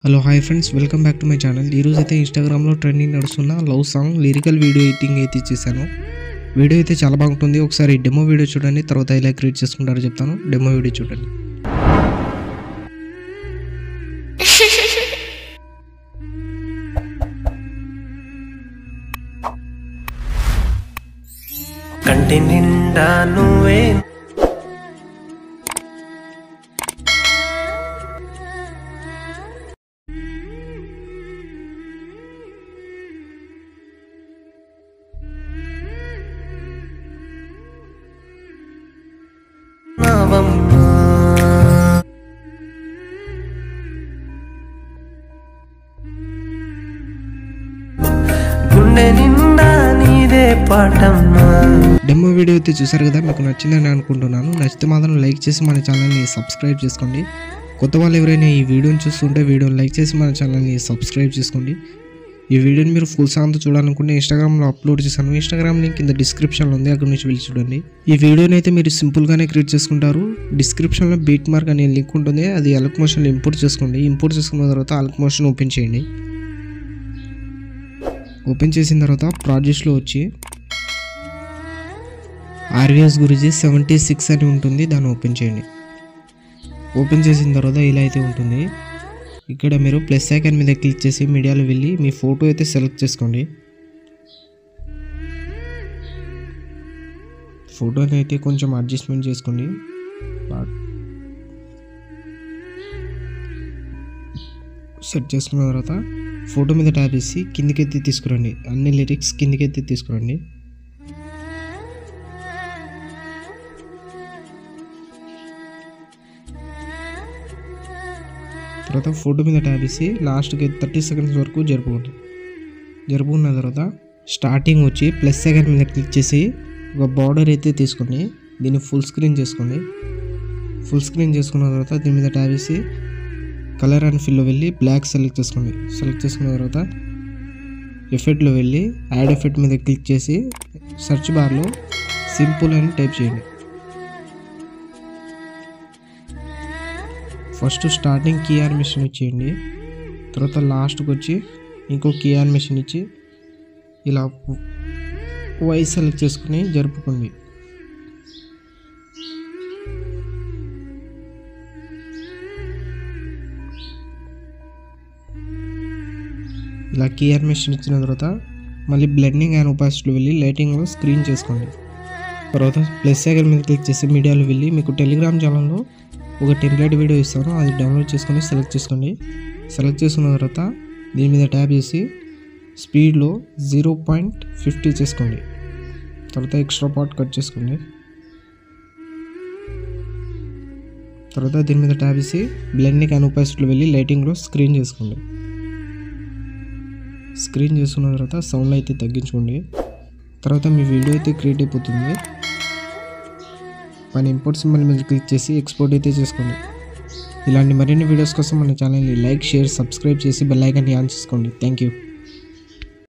Hello hi friends, welcome back to my channel. ఈరోజు అయితే ఇన్స్టాగ్రామ్లో ట్రెండింగ్ నడుస్తున్న love song lyrical video editing అయితే చేశాను. వీడియో అయితే చాలా బాగుంటుంది. ఒకసారి డెమో వీడియో చూడండి, తర్వాత ఎలా క్రియేట్ చేసుకుంటారో చెప్తాను. డెమో వీడియో చూడండి. కంటి నిండా నువ్వే గుండె నిండా నీదే పాటమ్మా. డెమో వీడియో అయితే చూసారు కదా, మీకు నచ్చిందని అనుకుంటున్నాను. నచ్చితే మాత్రం లైక్ చేసి మన ఛానల్ని సబ్స్క్రైబ్ చేసుకోండి. కొత్త వాళ్ళు ఎవరైనా ఈ వీడియోని చూస్తుంటే వీడియోని లైక్ చేసి మన ఛానల్ని సబ్స్క్రైబ్ చేసుకోండి. ఈ వీడియోని మీరు ఫుల్ సాంగ్తో చూడాలనుకుంటే ఇన్స్టాగ్రామ్లో అప్లోడ్ చేశాను. ఇన్స్టాగ్రామ్ లింక్ కింద డిస్క్రిప్షన్లో ఉంది, అక్కడ నుంచి వెళ్ళి చూడండి. ఈ వీడియోని అయితే మీరు సింపుల్గానే క్రియేట్ చేసుకుంటారు. డిస్క్రిప్షన్లో బీట్ మార్క్ అనే లింక్ ఉంటుంది, అది అలక్ మోషన్లో ఇంపోర్ట్ చేసుకోండి. ఇంపోర్ట్ చేసుకున్న తర్వాత అలక్ మోషన్ ఓపెన్ చేయండి. ఓపెన్ చేసిన తర్వాత ప్రాజెక్ట్స్లో వచ్చి ఆర్విఎస్ గురించి 76 అని ఉంటుంది, దాన్ని ఓపెన్ చేయండి. ఓపెన్ చేసిన తర్వాత ఇలా అయితే ఉంటుంది. ఇక్కడ మీరు ప్లస్ ఐకాన్ మీద క్లిక్ చేసి మీడియాలో వెళ్ళి మీ ఫోటో అయితే సెలెక్ట్ చేసుకోండి. ఫోటోని అయితే కొంచెం అడ్జస్ట్మెంట్ చేసుకోండి. సెట్ చేసుకున్న తర్వాత ఫోటో మీద ట్యాప్ చేసి కిందికెత్తి తీసుకురండి. అన్ని లిరిక్స్ కిందికెత్తి తీసుకురండి. తర్వాత ఫోటో మీద ట్యాప్ చేసి లాస్ట్కి 30 సెకండ్స్ వరకు జరుపుకున్న తర్వాత స్టార్టింగ్ వచ్చి ప్లస్ సెకండ్ మీద క్లిక్ చేసి ఒక బార్డర్ అయితే తీసుకోండి. దీన్ని ఫుల్ స్క్రీన్ చేసుకోండి. ఫుల్ స్క్రీన్ చేసుకున్న తర్వాత దీని మీద ట్యాప్ చేసి కలర్ అండ్ ఫిల్లో వెళ్ళి బ్లాక్ సెలెక్ట్ చేసుకోండి. సెలెక్ట్ చేసుకున్న తర్వాత ఎఫెక్ట్లో వెళ్ళి యాడ్ ఎఫెక్ట్ మీద క్లిక్ చేసి సెర్చ్ బార్లో సింపుల్ అని టైప్ చేయండి. ఫస్ట్ స్టార్టింగ్ కీ యానిమేషన్ ఇచ్చేయండి. తర్వాత లాస్ట్కి వచ్చి ఇంకో కీ యానిమేషన్ ఇచ్చి ఇలా వై సెలెక్ట్ చేసుకుని జరుపుకోండి. ఇలా కీ యానిమేషన్ ఇచ్చిన తర్వాత మళ్ళీ బ్లెండింగ్ అండ్ ఒపాసిటీలో వెళ్ళి లైటింగ్లో స్క్రీన్ చేసుకోండి. తర్వాత ప్లస్ ఐకాన్ మీద క్లిక్ చేసి మీడియాలో వెళ్ళి మీకు టెలిగ్రామ్ ఛానల్లో ఒక టెంప్లెట్ వీడియో ఇస్తాను, అది డౌన్లోడ్ చేసుకొని సెలెక్ట్ చేసుకోండి. సెలెక్ట్ చేసుకున్న తర్వాత దీని మీద ట్యాప్ చేసి స్పీడ్లో 0.50 చేసుకోండి. తర్వాత ఎక్స్ట్రా పార్ట్ కట్ చేసుకోండి. తర్వాత దీని మీద ట్యాప్ చేసి బ్లెండింగ్ అండ్ ఒపాసిటీలో వెళ్ళి లైటింగ్లో స్క్రీన్ చేసుకోండి. స్క్రీన్ చేసుకున్న తర్వాత సౌండ్ అయితే తగ్గించుకోండి. తర్వాత మీ వీడియో అయితే క్రియేట్ అయిపోతుంది. మన ఇంపోర్ట్ సింబల్ మీద క్లిక్ చేసి ఎక్స్పోర్ట్ అయితే చేసుకోండి. ఇలాంటి మరిన్ని వీడియోస్ కోసం మన ఛానల్ని లైక్, షేర్, సబ్స్క్రైబ్ చేసి బెల్ ఐకాన్ని ఆన్ చేసుకోండి. Thank you.